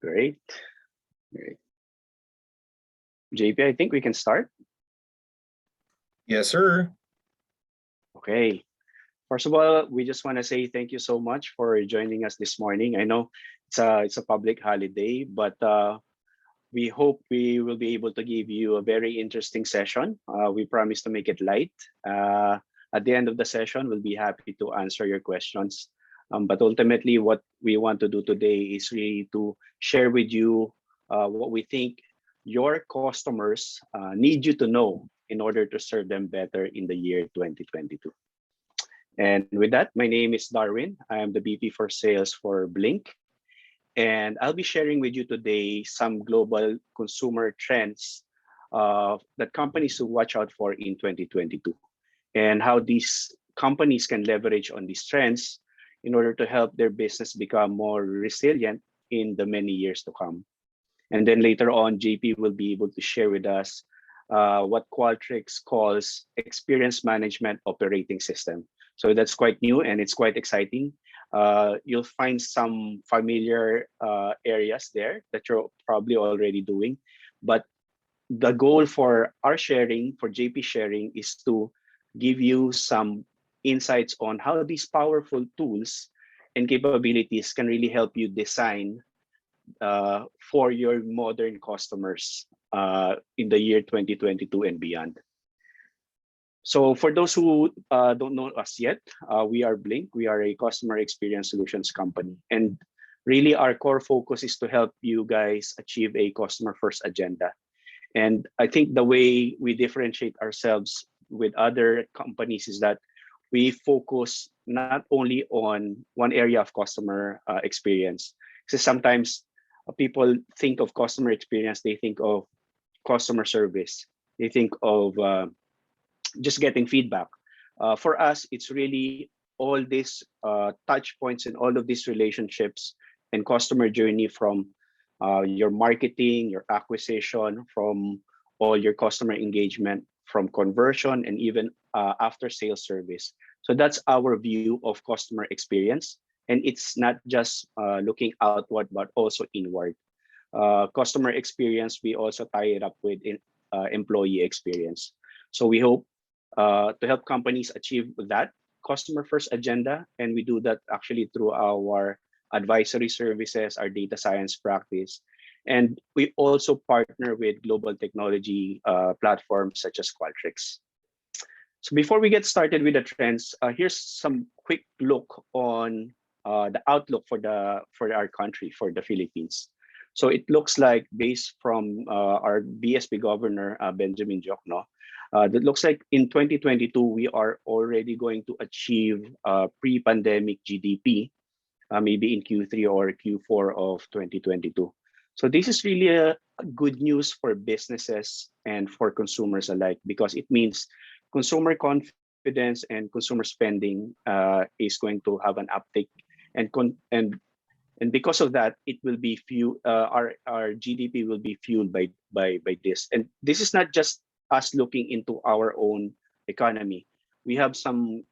Great. Great. JP, I think we can start. Yes, sir. Okay. First of all, we just want to say thank you so much for joining us this morning. I know it's a public holiday, but we hope we will be able to give you a very interesting session. We promise to make it light. At the end of the session, we'll be happy to answer your questions. But ultimately, what we want to do today is really to share with you what we think your customers need you to know in order to serve them better in the year 2022. And with that, my name is Darwin. I am the VP for Sales for Blink. And I'll be sharing with you today some global consumer trends that companies should watch out for in 2022, and how these companies can leverage on these trends in order to help their business become more resilient in the many years to come. And then later on, JP will be able to share with us what Qualtrics calls Experience Management Operating System. So that's quite new and it's quite exciting. You'll find some familiar areas there that you're probably already doing. But the goal for our sharing, for JP sharing, is to give you some insights on how these powerful tools and capabilities can really help you design for your modern customers in the year 2022 and beyond. So for those who don't know us yet, we are Blink. We are a customer experience solutions company. And really our core focus is to help you guys achieve a customer first agenda. And I think the way we differentiate ourselves with other companies is that we focus not only on one area of customer experience. Because sometimes people think of customer experience, they think of customer service, they think of just getting feedback. For us, it's really all these touch points and all of these relationships and customer journey from your marketing, your acquisition, from all your customer engagement, from conversion, and even after sales service. So that's our view of customer experience. And it's not just looking outward, but also inward. Customer experience, we also tie it up with employee experience. So we hope to help companies achieve that customer first agenda. And we do that actually through our advisory services, our data science practice. And we also partner with global technology platforms such as Qualtrics. So before we get started with the trends, here's some quick look on the outlook for our country, for the Philippines. So it looks like, based from our BSP governor, Benjamin Diokno, that looks like in 2022, we are already going to achieve pre-pandemic GDP, maybe in Q3 or Q4 of 2022. So this is really a good news for businesses and for consumers alike, because it means consumer confidence and consumer spending is going to have an uptick, and because of that, it will be our GDP will be fueled by this. And this is not just us looking into our own economy. We have some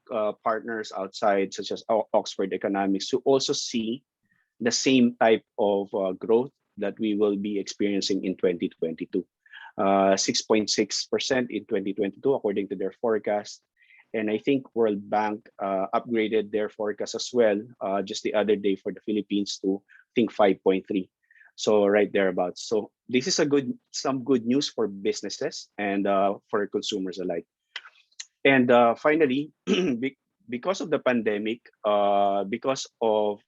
partners outside, such as Oxford Economics, who also see the same type of growth that we will be experiencing in 2022. 6.6% in 2022, according to their forecast. And I think World Bank upgraded their forecast as well just the other day for the Philippines to, I think, 5.3. So right thereabouts. So this is some good news for businesses and for consumers alike. And finally, because of the pandemic, because of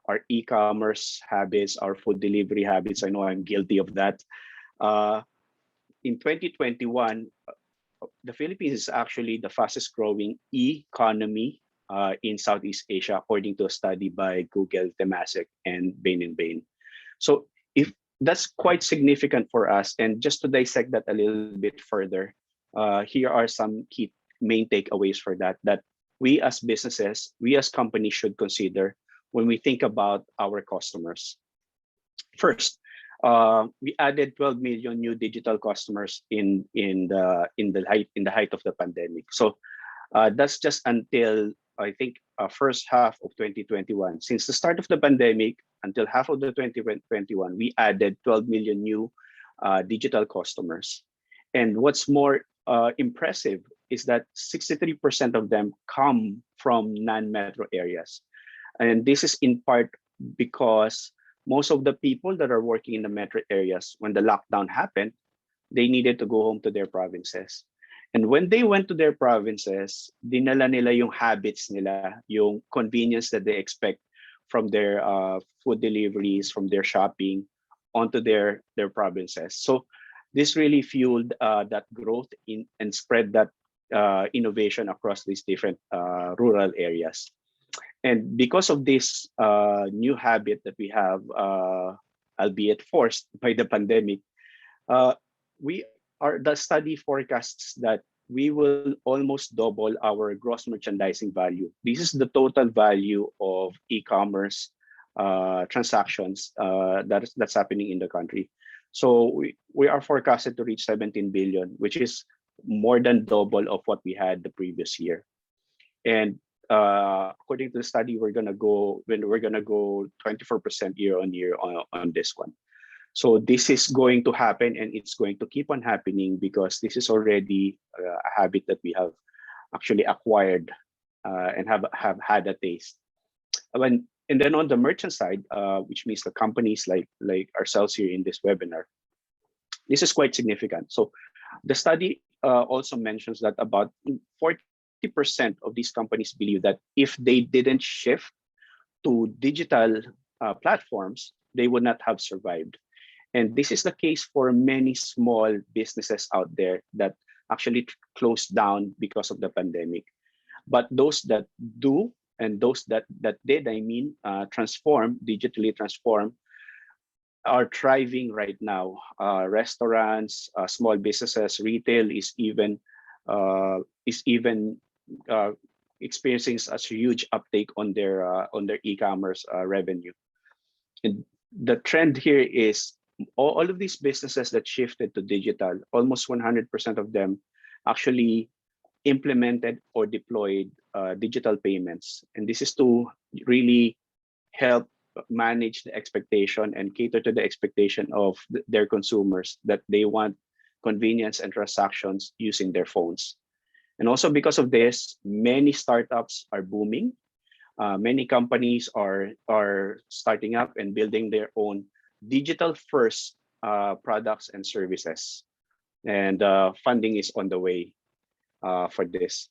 our e-commerce habits, our food delivery habits, I know I'm guilty of that. In 2021, the Philippines is actually the fastest growing e-economy in Southeast Asia, according to a study by Google, Temasek, and Bain & Bain. So if that's quite significant for us, and just to dissect that a little bit further, here are some key main takeaways for that we as businesses, we as companies should consider when we think about our customers. First, we added 12 million new digital customers in the height of the pandemic. So that's just until, I think, first half of 2021. Since the start of the pandemic until half of the 2021, we added 12 million new digital customers. And what's more impressive is that 63% of them come from non-metro areas. And this is in part because most of the people that are working in the metro areas, when the lockdown happened, they needed to go home to their provinces. And when they went to their provinces, dinala nila yung habits nila, yung convenience that they expect from their food deliveries, from their shopping onto their provinces. So this really fueled that growth and spread that innovation across these different rural areas. And because of this new habit that we have, albeit forced by the pandemic, the study forecasts that we will almost double our gross merchandising value. This is the total value of e-commerce transactions that's happening in the country. So we are forecasted to reach 17 billion, which is more than double of what we had the previous year. And according to the study, we're gonna go 24% year on year on this one. So this is going to happen, and it's going to keep on happening because this is already a habit that we have actually acquired and have had a taste. And then on the merchant side, which means the companies like ourselves here in this webinar, this is quite significant. So the study also mentions that about 40% of these companies believe that if they didn't shift to digital platforms, they would not have survived. And this is the case for many small businesses out there that actually closed down because of the pandemic. But those that do, and those that did, digitally transform, are thriving right now. Restaurants, small businesses, retail is even experiencing such a huge uptake on their e-commerce revenue. And the trend here is all of these businesses that shifted to digital, almost 100% of them actually implemented or deployed digital payments. And this is to really help manage the expectation and cater to the expectation of their consumers that they want convenience and transactions using their phones. And also because of this, many startups are booming. Many companies are starting up and building their own digital first products and services. And funding is on the way for this.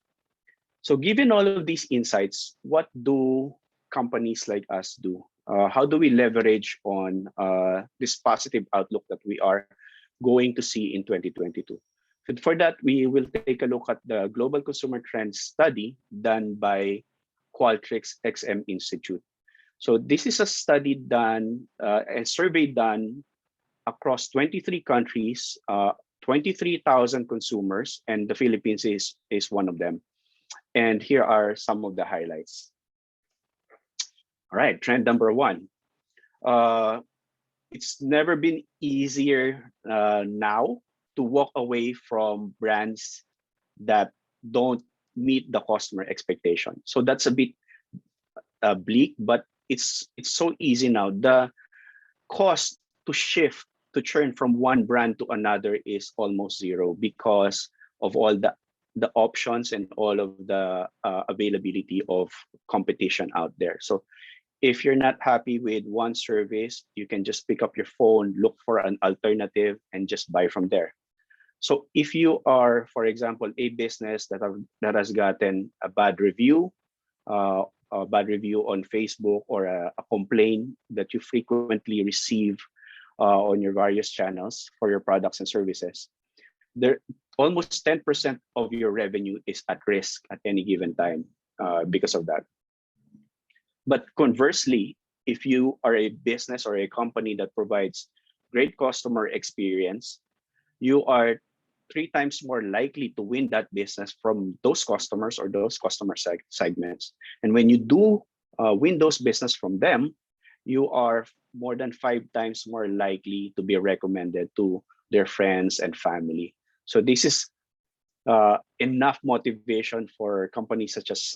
So given all of these insights, what do companies like us do? How do we leverage on this positive outlook that we are going to see in 2022? And for that, we will take a look at the Global Consumer Trends study done by Qualtrics XM Institute. So this is a study done, a survey done across 23 countries, 23,000 consumers, and the Philippines is one of them. And here are some of the highlights. All right, trend number one. It's never been easier now to walk away from brands that don't meet the customer expectation. So that's a bit bleak, but it's so easy now. The cost to shift, to churn from one brand to another is almost zero because of all the options and all of the availability of competition out there. So if you're not happy with one service, you can just pick up your phone, look for an alternative, and just buy from there. So if you are, for example, a business that has gotten a bad review on Facebook, or a complaint that you frequently receive on your various channels for your products and services, there almost 10% of your revenue is at risk at any given time because of that. But conversely, if you are a business or a company that provides great customer experience, you are 3 times more likely to win that business from those customers or those customer segments. And when you do win those business from them, you are more than 5 times more likely to be recommended to their friends and family. So this is enough motivation for companies such as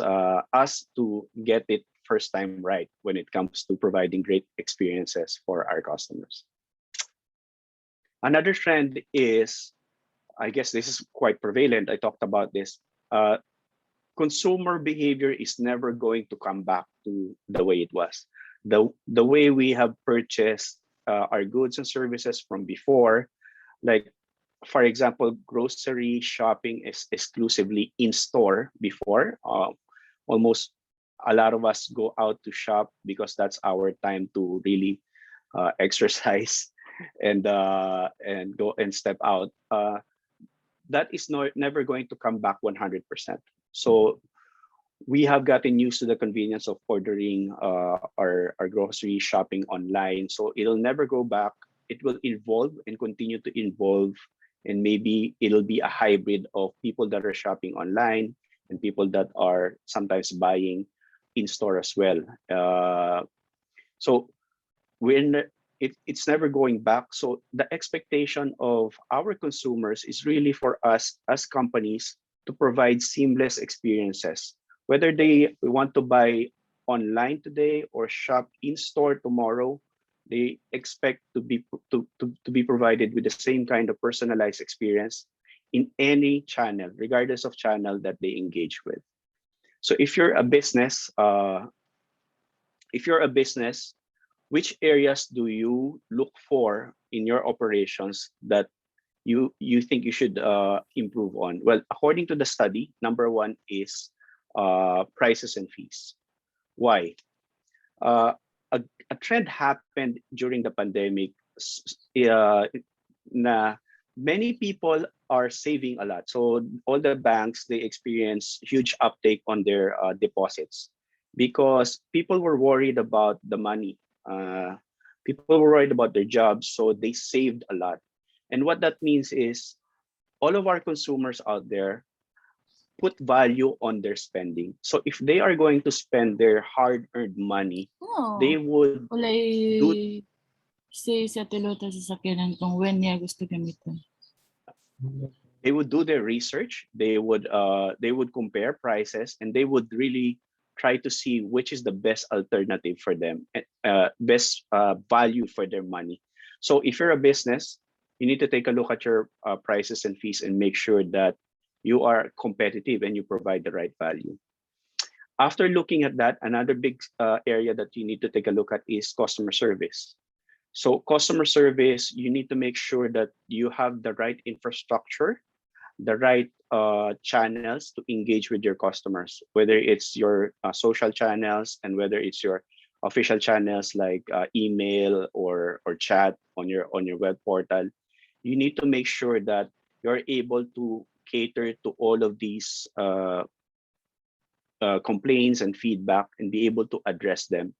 us to get it first time right when it comes to providing great experiences for our customers. Another trend is, I guess this is quite prevalent. I talked about this. Consumer behavior is never going to come back to the way it was. The way we have purchased our goods and services from before, like for example, grocery shopping is exclusively in store before. Almost a lot of us go out to shop because that's our time to really exercise and go and step out. That is never going to come back 100%. So we have gotten used to the convenience of ordering our grocery shopping online. So it'll never go back. It will evolve and continue to evolve. And maybe it'll be a hybrid of people that are shopping online and people that are sometimes buying in store as well. So it's never going back. So the expectation of our consumers is really for us as companies to provide seamless experiences, whether they want to buy online today or shop in store tomorrow. They expect to be provided with the same kind of personalized experience in any channel, regardless of channel that they engage with. So if you're a business, which areas do you look for in your operations that you think you should improve on? Well, according to the study, number one is prices and fees. Why? A trend happened during the pandemic. Na many people are saving a lot. So all the banks, they experience huge uptake on their deposits because people were worried about the money. People were worried about their jobs, so they saved a lot. And what that means is all of our consumers out there put value on their spending. So if they are going to spend their hard-earned money, they would do say sa tilota sa sakyanan kung when niya gusto gamitin. They would do their research. They would compare prices, and they would really try to see which is the best alternative for them, best value for their money. So if you're a business, you need to take a look at your prices and fees and make sure that you are competitive and you provide the right value. After looking at that, another big area that you need to take a look at is customer service. So customer service, you need to make sure that you have the right infrastructure, the right channels to engage with your customers, whether it's your social channels and whether it's your official channels like email or chat on your web portal. You need to make sure that you're able to cater to all of these complaints and feedback and be able to address them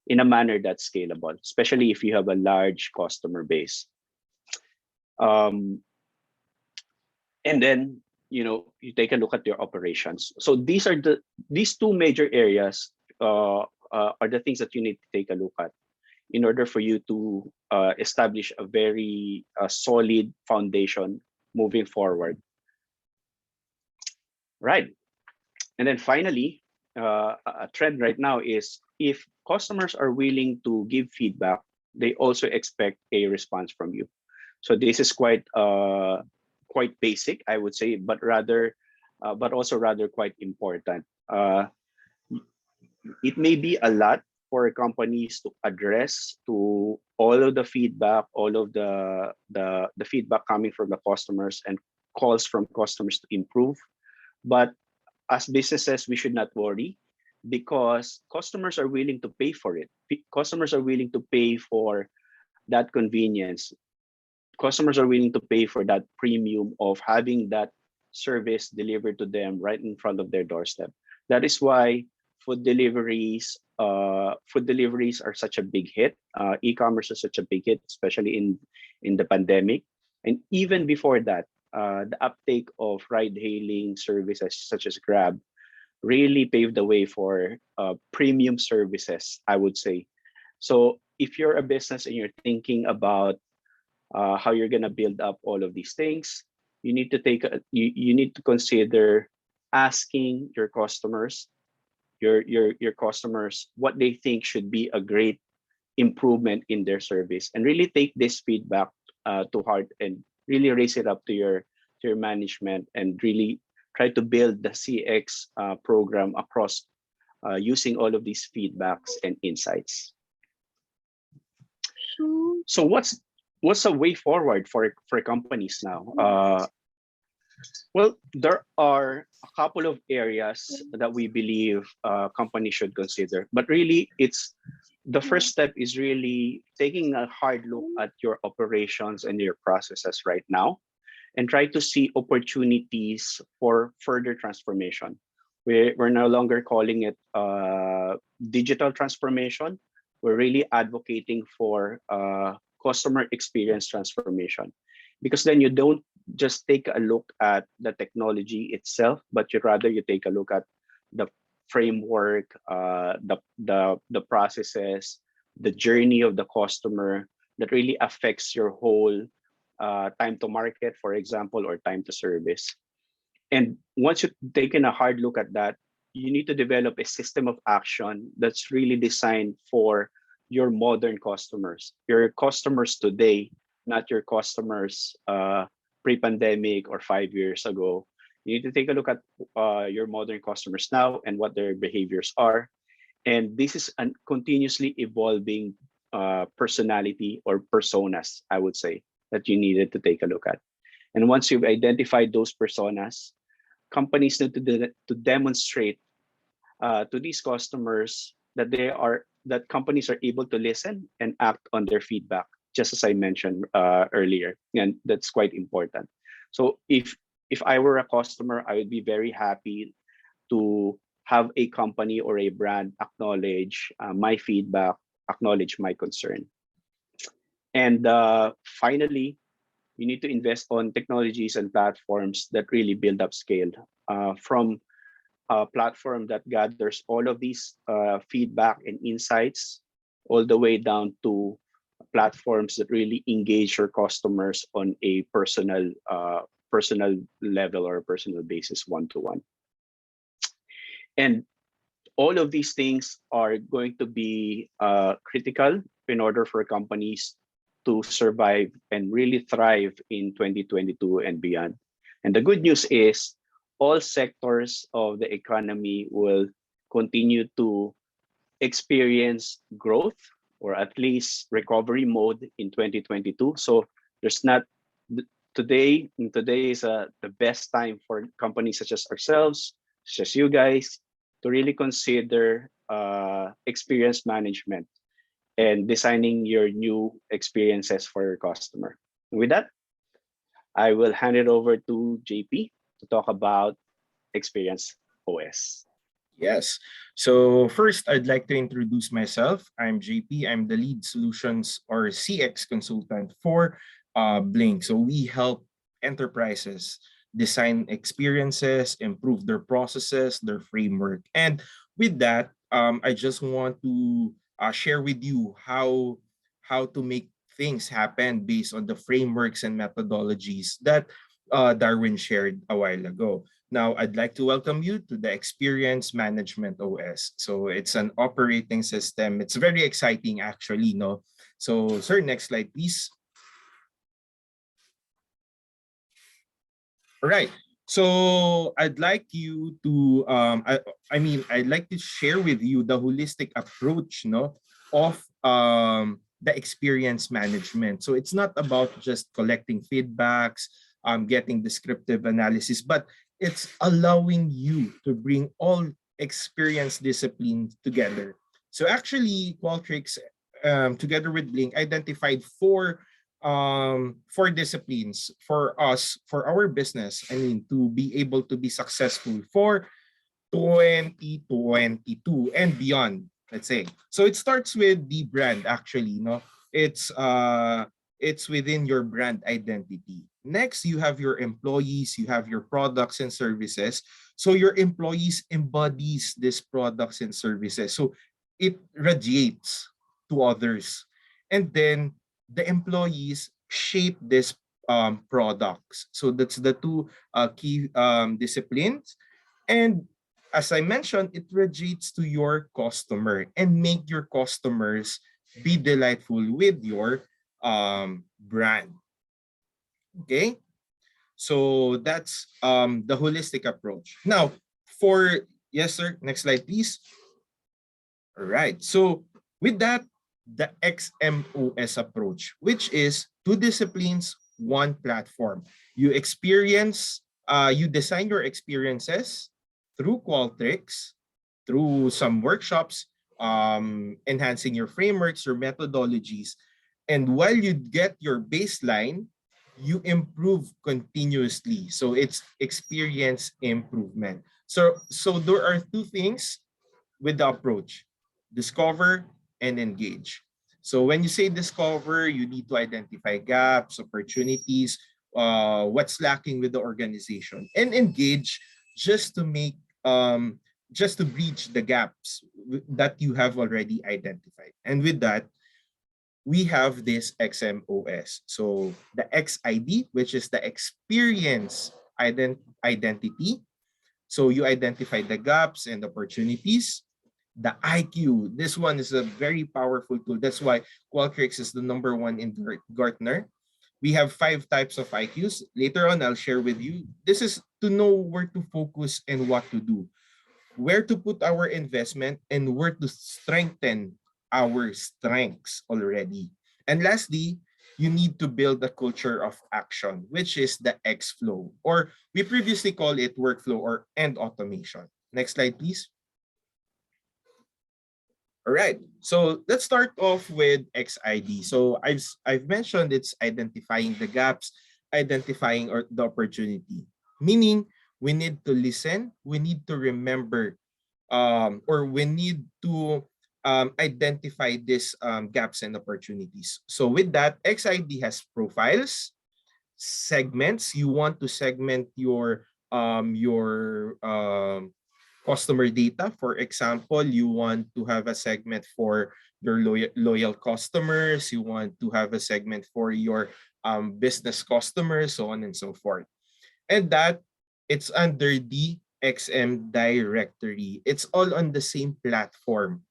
in a manner that's scalable, especially if you have a large customer base. And then you take a look at your operations. So these two major areas are the things that you need to take a look at in order for you to establish a very solid foundation moving forward. Right. And then finally, a trend right now is if customers are willing to give feedback, they also expect a response from you. So this is quite basic, I would say, but also rather quite important. It may be a lot for companies to address to all of the feedback, all of the feedback coming from the customers and calls from customers to improve. But as businesses, we should not worry because customers are willing to pay for it. Customers are willing to pay for that convenience. Customers are willing to pay for that premium of having that service delivered to them right in front of their doorstep. That is why food deliveries are such a big hit. E-commerce is such a big hit, especially in the pandemic. And even before that, the uptake of ride-hailing services such as Grab really paved the way for premium services, I would say. So if you're a business and you're thinking about how you're going to build up all of these things, you need to you need to consider asking your customers, your customers, what they think should be a great improvement in their service, and really take this feedback to heart, and really raise it up to your management, and really try to build the CX program across using all of these feedbacks and insights. So what's a way forward for companies now? Well, there are a couple of areas that we believe companies should consider, but really it's the first step is really taking a hard look at your operations and your processes right now, and try to see opportunities for further transformation. We're no longer calling it digital transformation. We're really advocating for customer experience transformation, because then you don't just take a look at the technology itself, but you take a look at the framework, the processes, the journey of the customer that really affects your whole time to market, for example, or time to service. And once you've taken a hard look at that, you need to develop a system of action that's really designed for your modern customers, your customers today, not your customers pre-pandemic or 5 years ago. You need to take a look at your modern customers now and what their behaviors are. And this is a continuously evolving personality or personas, I would say, that you needed to take a look at. And once you've identified those personas, companies need to demonstrate to these customers that companies are able to listen and act on their feedback, just as I mentioned earlier, and that's quite important. So if I were a customer, I would be very happy to have a company or a brand acknowledge my feedback, acknowledge my concern. And finally, you need to invest on technologies and platforms that really build up scale, from a platform that gathers all of these feedback and insights, all the way down to platforms that really engage your customers on a personal level or personal basis, one-to-one. And all of these things are going to be critical in order for companies to survive and really thrive in 2022 and beyond. And the good news is all sectors of the economy will continue to experience growth, or at least recovery mode, in 2022. So there's not today is the best time for companies such as ourselves, such as you guys, to really consider experience management and designing your new experiences for your customer. And with that, I will hand it over to JP to talk about Experience OS. Yes. So first, I'd like to introduce myself. I'm JP. I'm the lead solutions or CX consultant for Blink. So we help enterprises design experiences, improve their processes, their framework. And with that, I just want to share with you how to make things happen based on the frameworks and methodologies that Darwin shared a while ago. Now, I'd like to welcome you to the Experience Management OS. So it's an operating system. It's very exciting, actually, no? So, sir, next slide, please. All right. So I'd like you to, I'd like to share with you the holistic approach, no, of the experience management. So it's not about just collecting feedbacks, getting descriptive analysis, but it's allowing you to bring all experience disciplines together. So actually, Qualtrics, together with Blink, identified four disciplines for us, for our business, I mean, to be able to be successful for 2022 and beyond, let's say. So it starts with the brand, actually, no? It's within your brand identity. Next, you have your employees, you have your products and services. So your employees embodies these products and services. So it radiates to others. And then the employees shape this products. So that's the two key disciplines. And as I mentioned, it radiates to your customer and make your customers be delightful with your brand. Okay, so that's the holistic approach. Now, for yes, sir. Next slide, please. All right. So with that, the XMOS approach, which is two disciplines, one platform. You design your experiences through Qualtrics, through some workshops, enhancing your frameworks, your methodologies. And while you get your baseline, you improve continuously. So it's experience improvement. So there are two things with the approach: discover and engage. So when you say discover, you need to identify gaps, opportunities, what's lacking with the organization, and engage just to make just to bridge the gaps that you have already identified. And with that, we have this XMOS. So the XID, which is the experience identity. So you identify the gaps and opportunities. The IQ, this one is a very powerful tool. That's why Qualtrics is the #1 in Gartner. We have 5 types of IQs. Later on, I'll share with you. This is to know where to focus and what to do, where to put our investment, and where to strengthen our strengths already. And lastly, you need to build a culture of action, which is the X flow, or we previously call it workflow or end automation. Next slide, please. All right, so let's start off with XID. So I've mentioned it's identifying the gaps, identifying the opportunity. Meaning we need to listen, we need to remember, or we need to identify these gaps and opportunities. So with that, XID has profiles, segments. You want to segment your customer data. For example, you want to have a segment for your loyal customers. You want to have a segment for your business customers, so on and so forth. And that it's under the XM directory. It's all on the same platform.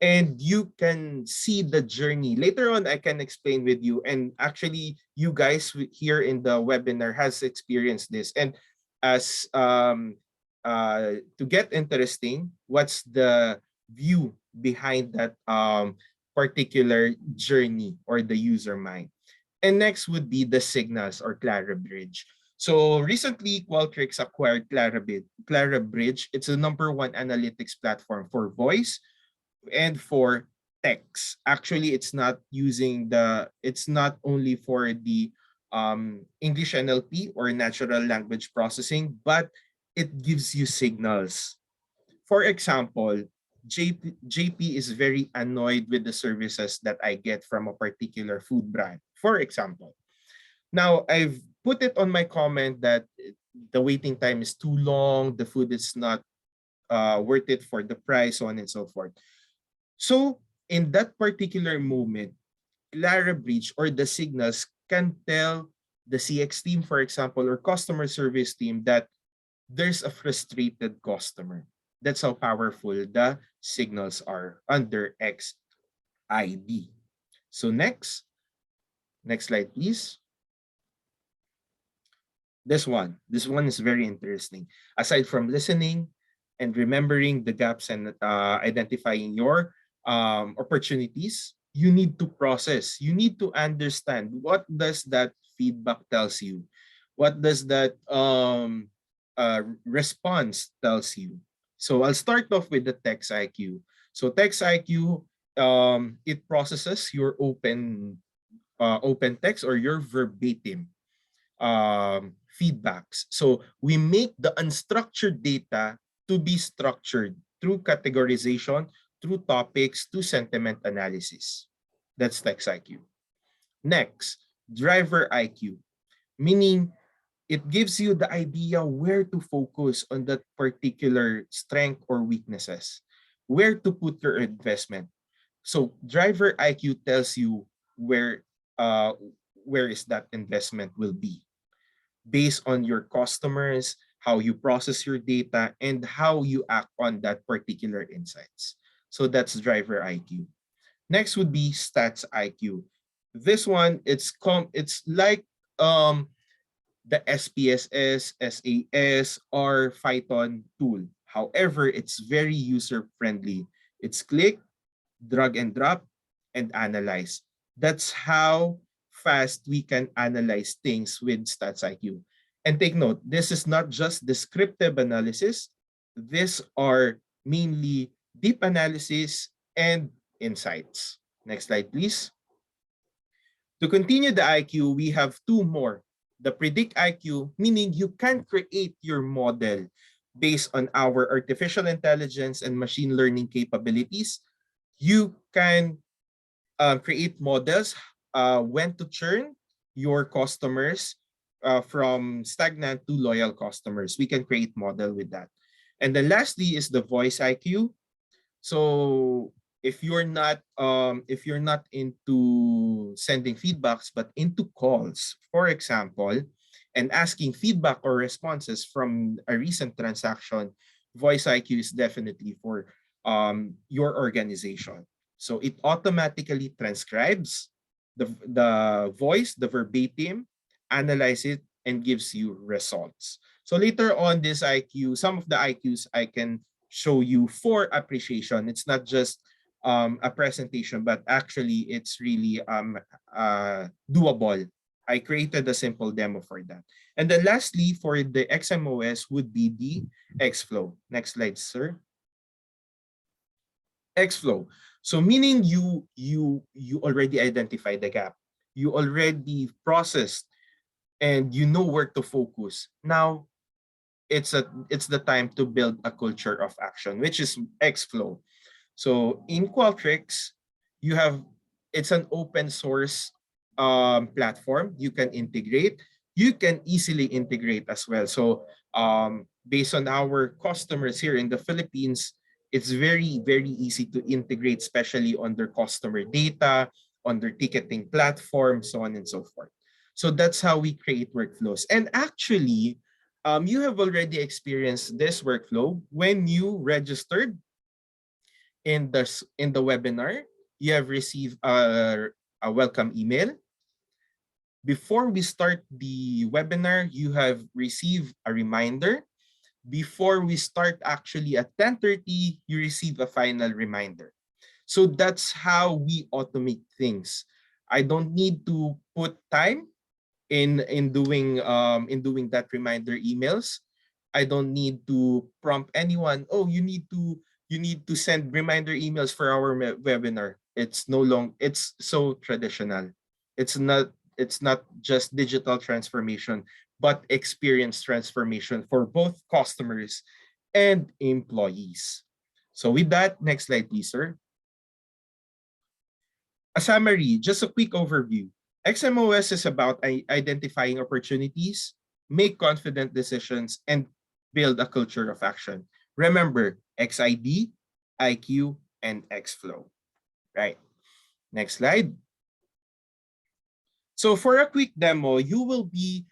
And you can see the journey. Later on, I can explain with you. And actually, you guys here in the webinar has experienced this. And as to get interesting, what's the view behind that particular journey or the user mind? And next would be the signals or Clarabridge. So recently, Qualtrics acquired Clarabridge. It's the #1 analytics platform for voice and for text. Actually, it's not only for the English NLP or natural language processing, but it gives you signals. For example, JP is very annoyed with the services that I get from a particular food brand, for example. Now, I've put it on my comment that the waiting time is too long, the food is not worth it for the price, so on and so forth. So, in that particular moment, Clarabridge or the signals can tell the CX team, for example, or customer service team that there's a frustrated customer. That's how powerful the signals are under XID. So next slide, please. This one is very interesting. Aside from listening and remembering the gaps and identifying your opportunities, you need to process. You need to understand what does that feedback tells you. What does that response tells you. So I'll start off with the text IQ. So text IQ, it processes your open text or your verbatim feedbacks. So we make the unstructured data to be structured through categorization, through topics, to sentiment analysis. That's text IQ. Next, driver IQ, meaning it gives you the idea where to focus on that particular strength or weaknesses, where to put your investment. So driver IQ tells you where where is that investment will be based on your customers, how you process your data, and how you act on that particular insights. So that's driver IQ. Next would be stats IQ. This one, it's like the SPSS, SAS, or Python tool. However, it's very user friendly. It's click, drag and drop, and analyze. That's how fast we can analyze things with Stats IQ. And take note, this is not just descriptive analysis. These are mainly deep analysis and insights. Next slide, please. To continue the IQ, we have two more. The predict IQ, meaning you can create your model based on our artificial intelligence and machine learning capabilities. You can create models when to churn your customers from stagnant to loyal customers. We can create model with that. And then lastly is the voice IQ. So if you're not into sending feedbacks but into calls, for example, and asking feedback or responses from a recent transaction, voice IQ is definitely for your organization. So it automatically transcribes the voice, the verbatim, analyze it, and gives you results. So later on this IQ, some of the IQs I can show you for appreciation. It's not just a presentation, but actually it's really doable. I created a simple demo for that. And then lastly, for the XMOS would be the Xflow. Next slide, sir. Xflow. So meaning you already identified the gap. You already processed and you know where to focus. Now it's the time to build a culture of action, which is Xflow. So in Qualtrics, it's an open source platform. You can integrate. You can easily integrate as well. So based on our customers here in the Philippines, it's very, very easy to integrate, especially on their customer data, on their ticketing platform, so on and so forth. So that's how we create workflows. And actually, you have already experienced this workflow when you registered in the webinar. You have received a welcome email. Before we start the webinar, you have received a reminder. Before we start actually at 10:30, you receive a final reminder. So that's how we automate things. I don't need to put time in doing that reminder emails. I don't need to prompt anyone. Oh, you need to send reminder emails for our webinar. It's so traditional. It's not just digital transformation, but experience transformation for both customers and employees. So with that, next slide, please, sir. A summary, just a quick overview. XMOS is about identifying opportunities, make confident decisions, and build a culture of action. Remember, XID, IQ, and Xflow. Right. Next slide. So for a quick demo, you will be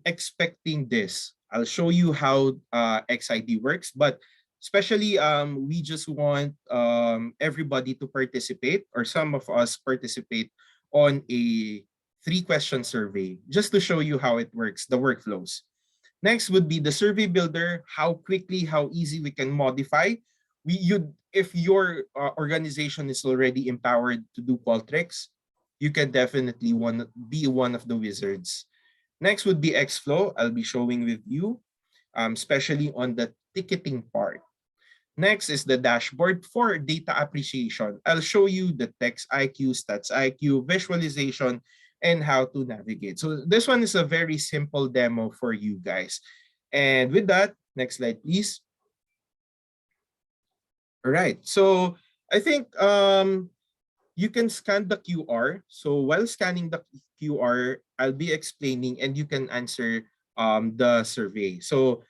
expecting this. I'll show you how XID works, but especially we just want everybody to participate, or some of us participate on a 3-question survey, just to show you how it works, the workflows. Next would be the survey builder, how quickly, how easy we can modify. If your organization is already empowered to do Qualtrics, you can definitely be one of the wizards. Next would be Xflow. I'll be showing with you, especially on the ticketing part. Next is the dashboard for data appreciation. I'll show you the text IQ, stats IQ, visualization, and how to navigate. So this one is a very simple demo for you guys. And with that, next slide, please. All right. So I think you can scan the QR. So while scanning the QR, I'll be explaining and you can answer the survey. So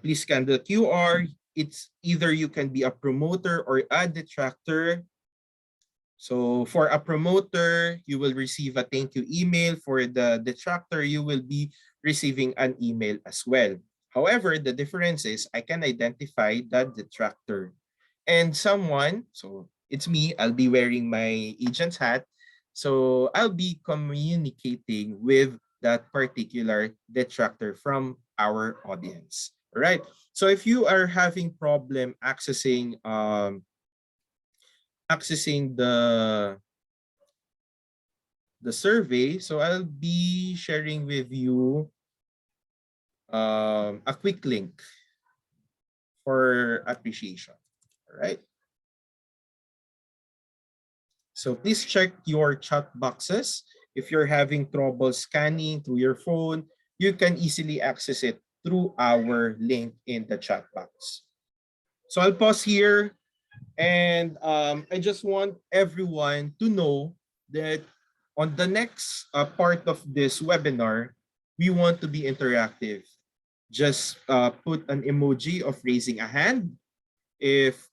please scan the QR. It's either you can be a promoter or a detractor. So for a promoter, you will receive a thank you email. For the detractor, you will be receiving an email as well. However, the difference is I can identify the detractor. And someone, so it's me, I'll be wearing my agent's hat. So I'll be communicating with that particular detractor from our audience. All right. So if you are having problem accessing the survey, so I'll be sharing with you a quick link for appreciation. All right. So please check your chat boxes. If you're having trouble scanning through your phone, you can easily access it through our link in the chat box. So I'll pause here, and I just want everyone to know that on the next part of this webinar, we want to be interactive. Just put an emoji of raising a hand if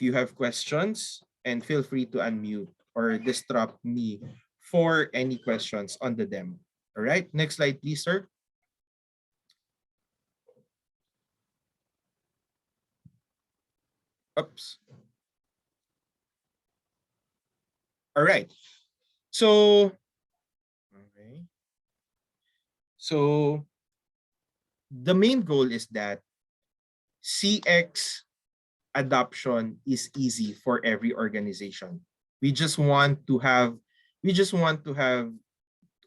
you have questions, and feel free to unmute or disrupt me for any questions on the demo. All right, next slide, please, sir. Oops. All right. So, okay. So the main goal is that CX adoption is easy for every organization. We just want to have, we just want to have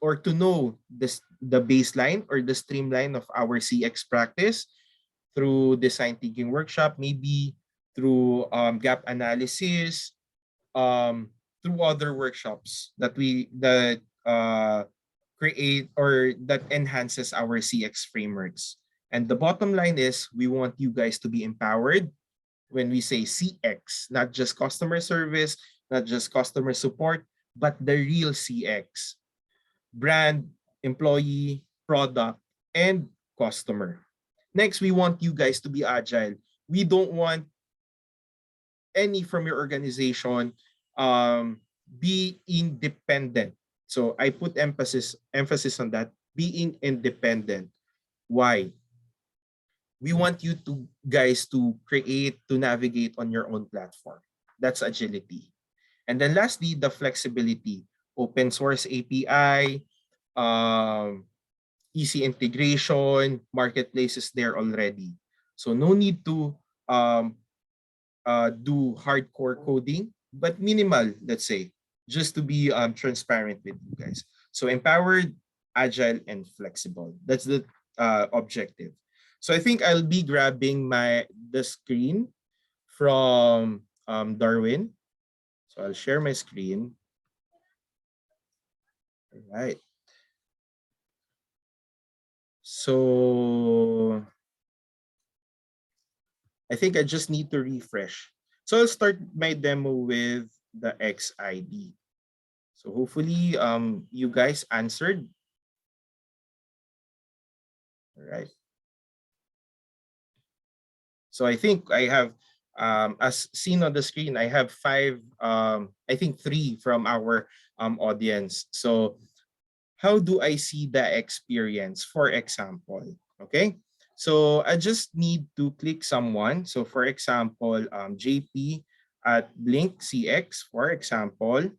or to know the baseline or the streamline of our CX practice through design thinking workshop, maybe through gap analysis, through other workshops that create or that enhances our CX frameworks. And the bottom line is we want you guys to be empowered when we say CX, not just customer service, not just customer support, but the real CX: brand, employee, product, and customer. Next, we want you guys to be agile. We don't want any from your organization be independent. So I put emphasis on that, being independent. Why? We want you to guys to create, to navigate on your own platform. That's agility. And then lastly, the flexibility: open source API, easy integration, marketplaces there already. So no need to do hardcore coding, but minimal, let's say, just to be transparent with you guys. So empowered, agile, and flexible. That's the objective. So I think I'll be grabbing the screen from Darwin. So I'll share my screen. All right. So I think I just need to refresh. So I'll start my demo with the XID. So hopefully you guys answered. All right. So I think I have, as seen on the screen, I have five, I think three from our audience. So how do I see the experience, for example? Okay, so I just need to click someone. So for example, JP at Blink CX, for example.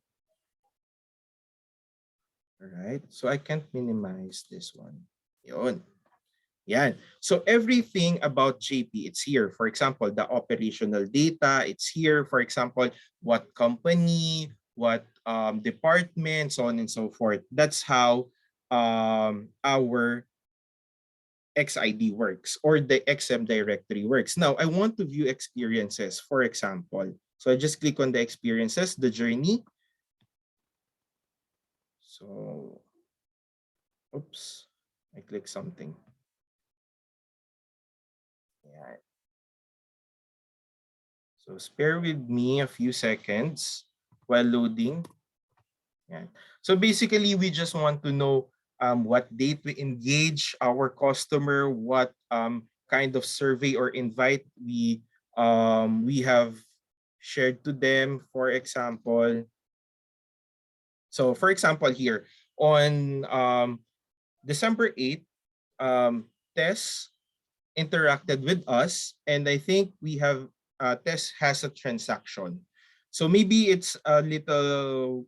All right, so I can't minimize this one. Yun. Yan. So everything about JP, it's here. For example, the operational data, it's here. For example, what company, what department, so on and so forth. That's how our XID works, or the XM directory works. Now, I want to view experiences, for example. So I just click on the experiences, the journey. So, oops, I click something. Yeah. So spare with me a few seconds while loading. Yeah. So basically, we just want to know what date we engage our customer, what kind of survey or invite we have shared to them. For example, here on December 8th, Tess interacted with us, and I think we have Tess has a transaction. So maybe it's a little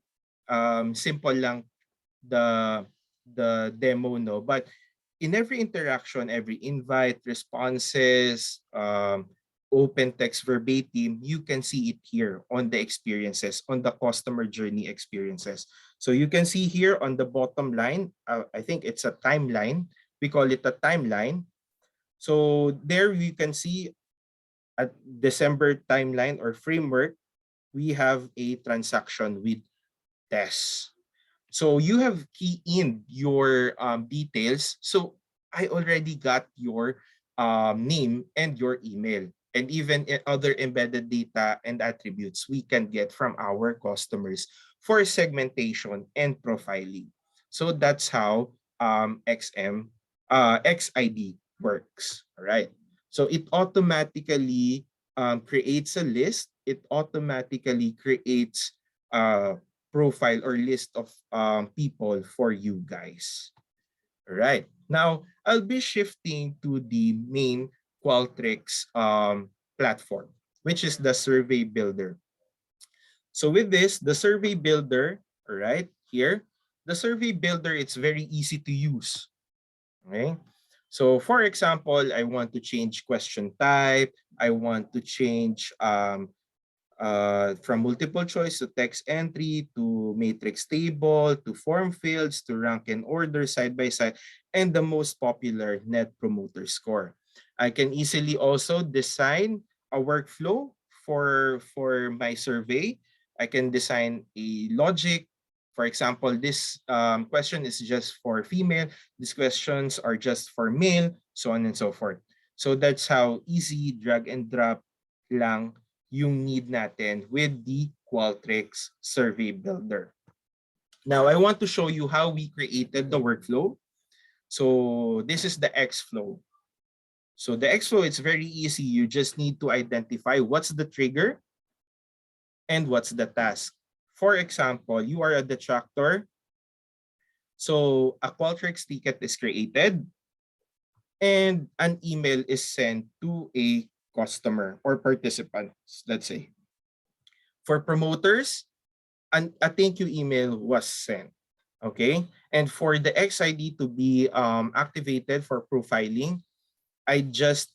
simple lang the demo, no, but in every interaction, every invite, responses, open text verbatim, you can see it here on the experiences, on the customer journey experiences. So you can see here on the bottom line, I think it's a timeline. We call it a timeline. So there you can see at December timeline or framework, we have a transaction with Tess. So you have key in your details. So I already got your name and your email, and even other embedded data and attributes we can get from our customers for segmentation and profiling. So that's how XID works. All right. So it automatically creates a list. It automatically creates profile or list of people for you guys. All right. Now, I'll be shifting to the main Qualtrics platform, which is the survey builder. So with this, the survey builder, all right, here, the survey builder, it's very easy to use. Okay. So for example, I want to change question type. I want to change from multiple choice to text entry to matrix table to form fields to rank and order side by side, and the most popular net promoter score. I can easily also design a workflow for my survey. I can design a logic. For example, this question is just for female. These questions are just for male, so on and so forth. So that's how easy drag and drop lang yung need natin with the Qualtrics Survey Builder. Now, I want to show you how we created the workflow. So this is the Xflow. So the Xflow, it's very easy. You just need to identify what's the trigger and what's the task. For example, you are a detractor. So a Qualtrics ticket is created and an email is sent to a customer or participants, let's say. For promoters, a thank you email was sent. Okay. And for the XID to be activated for profiling, I just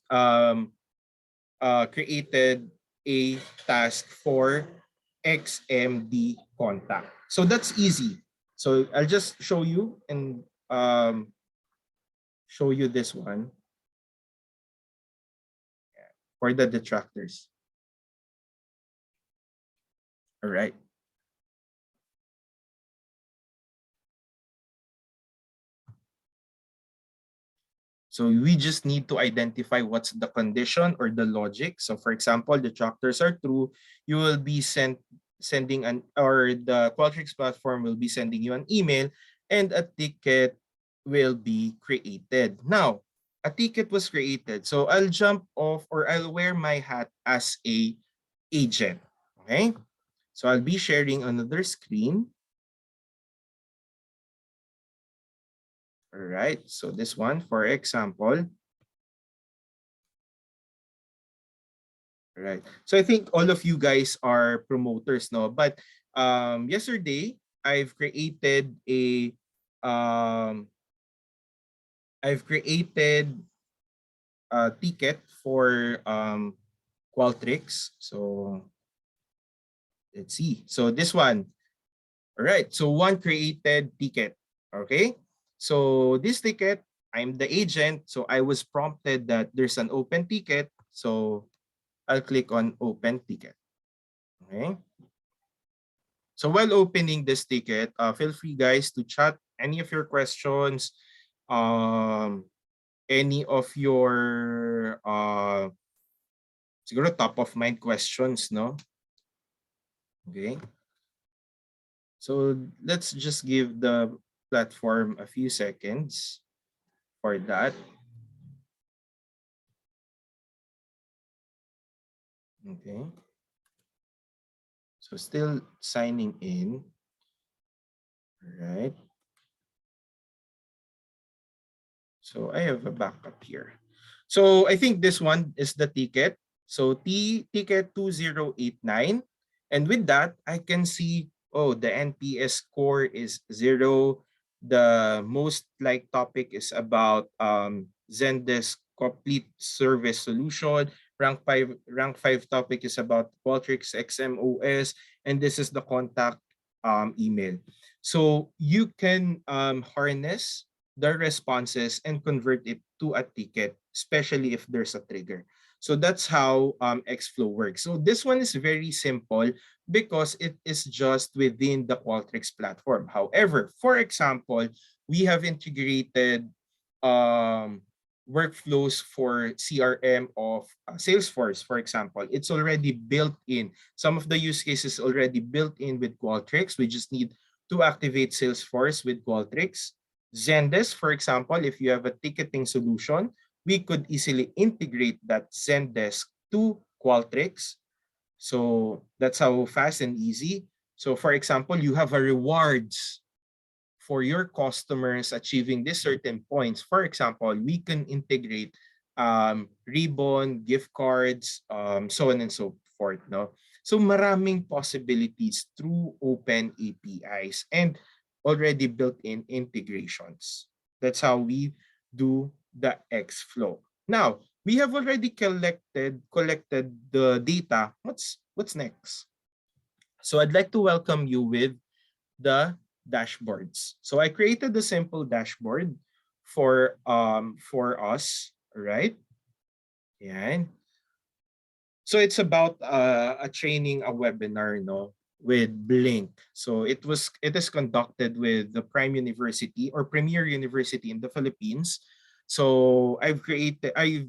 created a task for XMD contact. So that's easy. So I'll just show you and show you this one for the detractors. All right. So we just need to identify what's the condition or the logic. So for example, detractors are true, you will be sending the Qualtrics platform will be sending you an email and a ticket will be created. Now, a ticket was created. So I'll jump off or I'll wear my hat as a agent. Okay. So I'll be sharing another screen. All right, so this one, for example. All right, so I think all of you guys are promoters, no? But yesterday, I've created a ticket for Qualtrics. So let's see. So this one, all right. So one created ticket. Okay. So this ticket, I'm the agent. So I was prompted that there's an open ticket. So I'll click on open ticket. Okay. So while opening this ticket, feel free guys to chat any of your questions, any of your siguro top of mind questions, no? Okay. So let's just give the platform a few seconds for that. Okay. So still signing in. All right. So I have a backup here. So I think this one is the ticket. So ticket 2089. And with that, I can see, oh, the NPS score is 0. The most like topic is about Zendesk complete service solution. Rank 5 topic is about Qualtrics XMOs. And this is the contact email. So you can harness the responses and convert it to a ticket, especially if there's a trigger. So that's how Xflow works. So this one is very simple because it is just within the Qualtrics platform. However, for example, we have integrated um, workflows for CRM of Salesforce, for example. It's already built in. Some of the use cases already built in with Qualtrics. We just need to activate Salesforce with Qualtrics. Zendesk, for example, if you have a ticketing solution, we could easily integrate that Zendesk to Qualtrics. So that's how fast and easy. So for example, you have a rewards for your customers achieving these certain points. For example, we can integrate ribbon, gift cards, so on and so forth. No? So maraming possibilities through open APIs and already built-in integrations. That's how we do the Xflow. Now, we have already collected the data. What's next? So I'd like to welcome you with the dashboards. So I created a simple dashboard for us, right? Yan. So it's about a training, a webinar, no, with Blink. So it is conducted with the Prime University or Premier University in the Philippines. So I've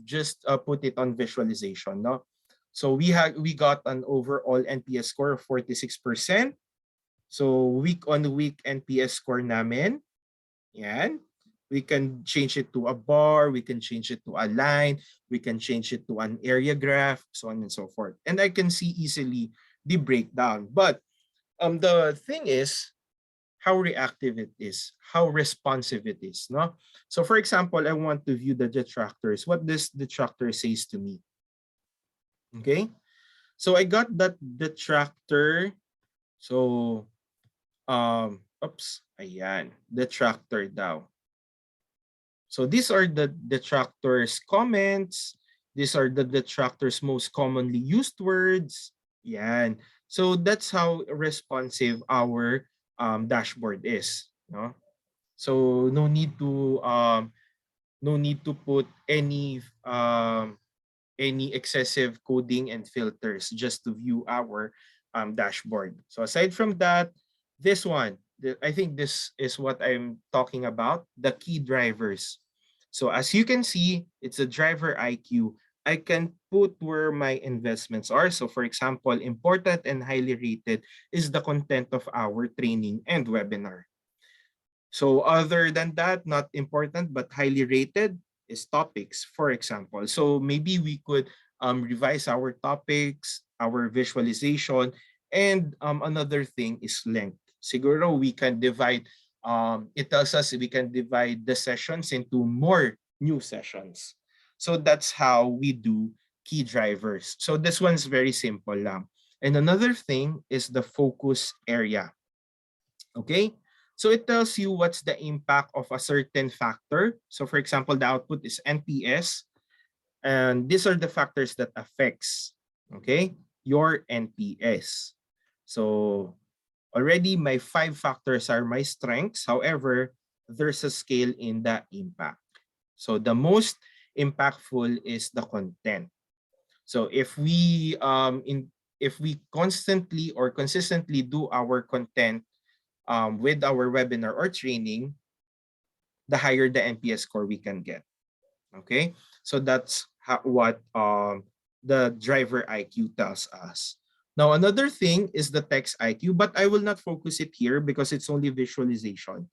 just put it on visualization, no. So we got an overall NPS score of 46%. So week on week NPS score namin, yan. We can change it to a bar, we can change it to a line, we can change it to an area graph, so on and so forth. And I can see easily the breakdown. But the thing is how reactive it is, how responsive it is. No? So for example, I want to view the detractors. What this detractor says to me. Okay? So I got that detractor. So oops, ayan, detractor daw. So these are the detractors' comments. These are the detractors' most commonly used words. Yan. So that's how responsive our dashboard is. No? So no need to put any excessive coding and filters just to view our dashboard. So aside from that, this one, I think this is what I'm talking about, the key drivers. So as you can see, it's a driver IQ. I can put where my investments are. So for example, important and highly rated is the content of our training and webinar. So other than that, not important but highly rated is topics, for example. So maybe we could revise our topics, our visualization, and another thing is length. Siguro we can divide, it tells us we can divide the sessions into more new sessions. So that's how we do key drivers. So this one's very simple lang. And another thing is the focus area. Okay? So it tells you what's the impact of a certain factor. So for example, the output is NPS. And these are the factors that affects, okay, your NPS. So already my 5 factors are my strengths. However, there's a scale in the impact. So the most impactful is the content. So if we constantly or consistently do our content with our webinar or training, the higher the NPS score we can get. Okay, so that's what the driver IQ tells us. Now, another thing is the text IQ, but I will not focus it here because it's only visualization.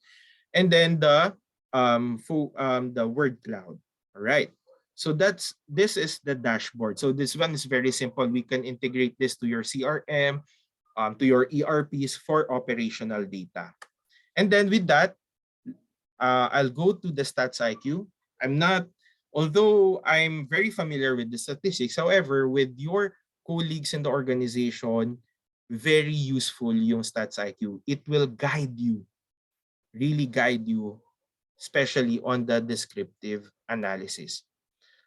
And then the word cloud. All right. So this is the dashboard. So this one is very simple. We can integrate this to your CRM, to your ERPs for operational data. And then with that, I'll go to the Stats IQ. Although I'm very familiar with the statistics, however, with your colleagues in the organization, very useful yung Stats IQ. It will guide you, really guide you, especially on the descriptive analysis.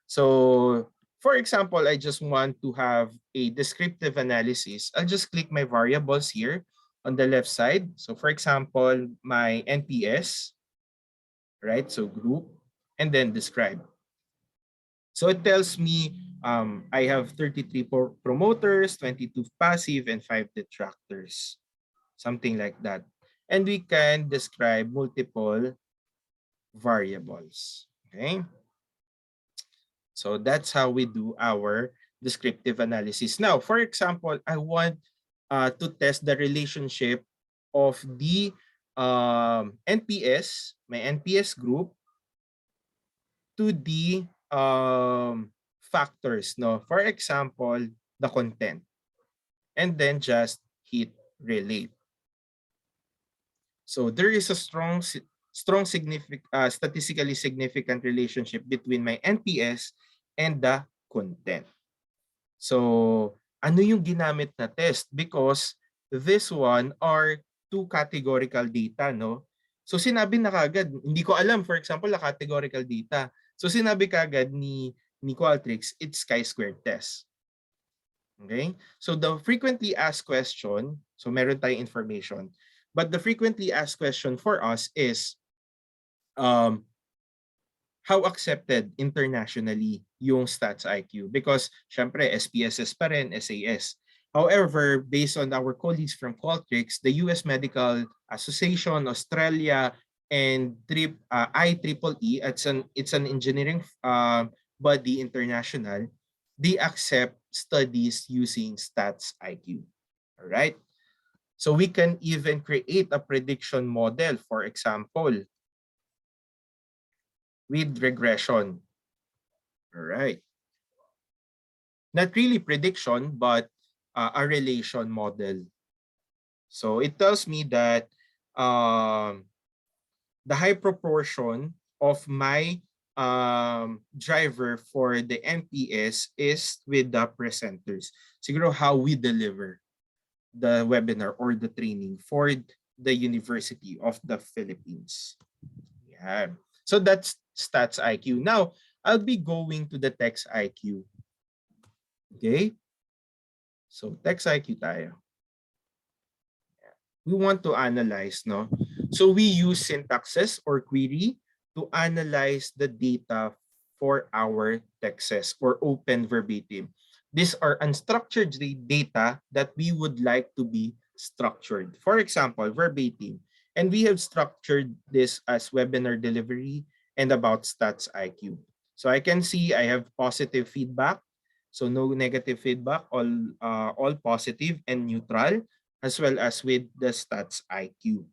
So, for example, I just want to have a descriptive analysis. I'll just click my variables here on the left side. So, for example, my NPS, right? So, group, and then describe. So, it tells me I have 33 promoters, 22 passive, and 5 detractors, something like that. And we can describe multiple variables, okay? So that's how we do our descriptive analysis. Now, for example, I want to test the relationship of the NPS, my NPS group, to the factors. No, for example, the content, and then just hit relate. So there is a statistically significant relationship between my NPS and the content. So, ano yung ginamit na test? Because this one are two categorical data, no? So, sinabi na kagad, hindi ko alam, for example, la categorical data. So, sinabi kagad ni Qualtrics, it's chi-squared test. Okay? So, the frequently asked question, so meron tayong information, but the frequently asked question for us is, how accepted internationally yung Stats IQ? Because syempre SPSS pa rin, SAS. However, based on our colleagues from Qualtrics, the US Medical Association, Australia, and IEEE, it's an engineering body international, they accept studies using Stats IQ. All right? So we can even create a prediction model, for example, with regression. All right. Not really prediction, but a relation model. So it tells me that the high proportion of my driver for the NPS is with the presenters. Siguro how we deliver the webinar or the training for the University of the Philippines. Yeah. So that's Stats IQ. Now, I'll be going to the Text IQ. Okay? So, Text IQ tayo. We want to analyze, no? So, we use syntaxes or query to analyze the data for our texts or open verbatim. These are unstructured data that we would like to be structured. For example, verbatim. And we have structured this as webinar delivery and about Stats IQ. So I can see I have positive feedback. So no negative feedback, all positive and neutral, as well as with the Stats IQ.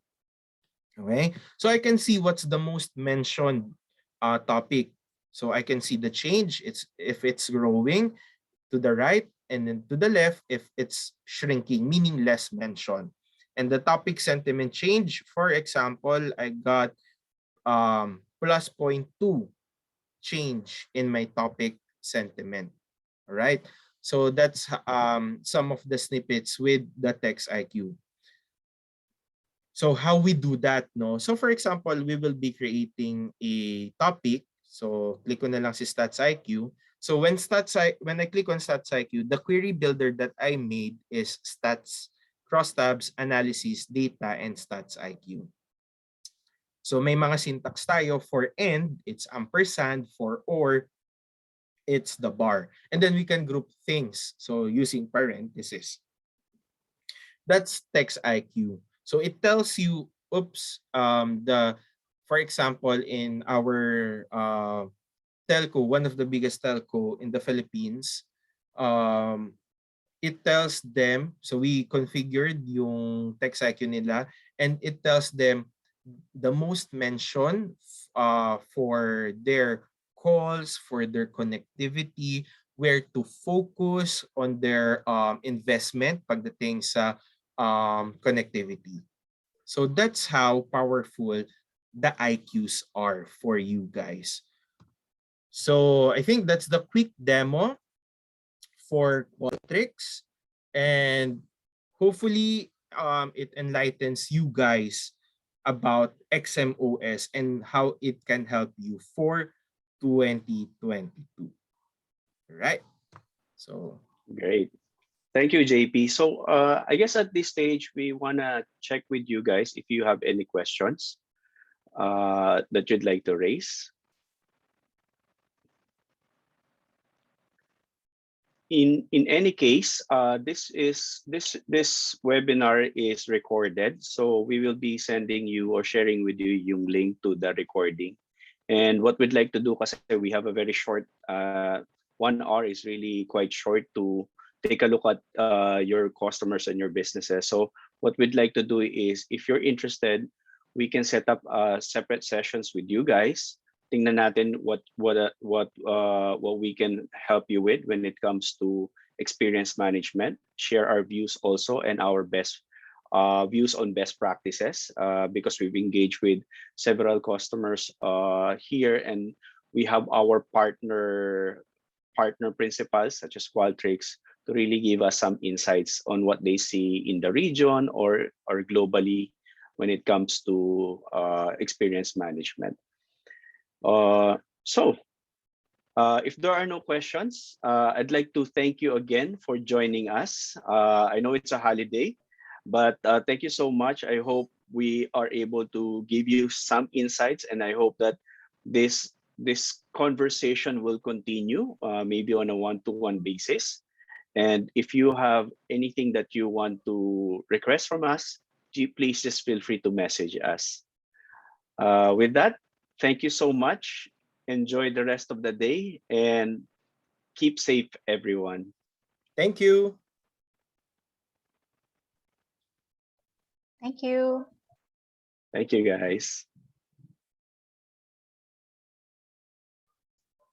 Okay, so I can see what's the most mentioned topic. So I can see the change. If it's growing to the right, and then to the left if it's shrinking, meaning less mentioned. And the topic sentiment change, for example, I got plus 0.2 change in my topic sentiment. All right. So that's some of the snippets with the Text IQ. So how we do that, no? So for example, we will be creating a topic. So click ko na lang si Stats IQ. So when I click on Stats IQ, the query builder that I made is Stats, crosstabs, analysis, data, and Stats IQ. So may mga syntax tayo. For and, it's ampersand. For or, it's the bar. And then we can group things. So using parentheses. That's Text IQ. So it tells you, for example, in our telco, one of the biggest telco in the Philippines, it tells them, so we configured yung Text IQ nila, and it tells them the most mentioned for their calls, for their connectivity, where to focus on their investment pagdating sa connectivity. So that's how powerful the IQs are for you guys. So I think that's the quick demo for Qualtrics, and hopefully it enlightens you guys about XMOS and how it can help you for 2022. Right? So Great. Thank you, JP. So I guess at this stage, we want to check with you guys if you have any questions that you'd like to raise. In any case, this webinar is recorded, so we will be sending you or sharing with you yung link to the recording. And what we'd like to do, kasi we have a very short 1 hour is really quite short to take a look at your customers and your businesses. So what we'd like to do is, if you're interested, we can set up separate sessions with you guys. Tingnan natin what we can help you with when it comes to experience management. Share our views also and our best views on best practices, because we've engaged with several customers here, and we have our partner principals such as Qualtrics to really give us some insights on what they see in the region or globally when it comes to experience management. If there are no questions, I'd like to thank you again for joining us. I know it's a holiday, but thank you so much. I hope we are able to give you some insights, and I hope that this conversation will continue, maybe on a one-to-one basis. And if you have anything that you want to request from us, please just feel free to message us. With that, thank you so much. Enjoy the rest of the day and keep safe, everyone. thank you. Thank you. Thank you, guys.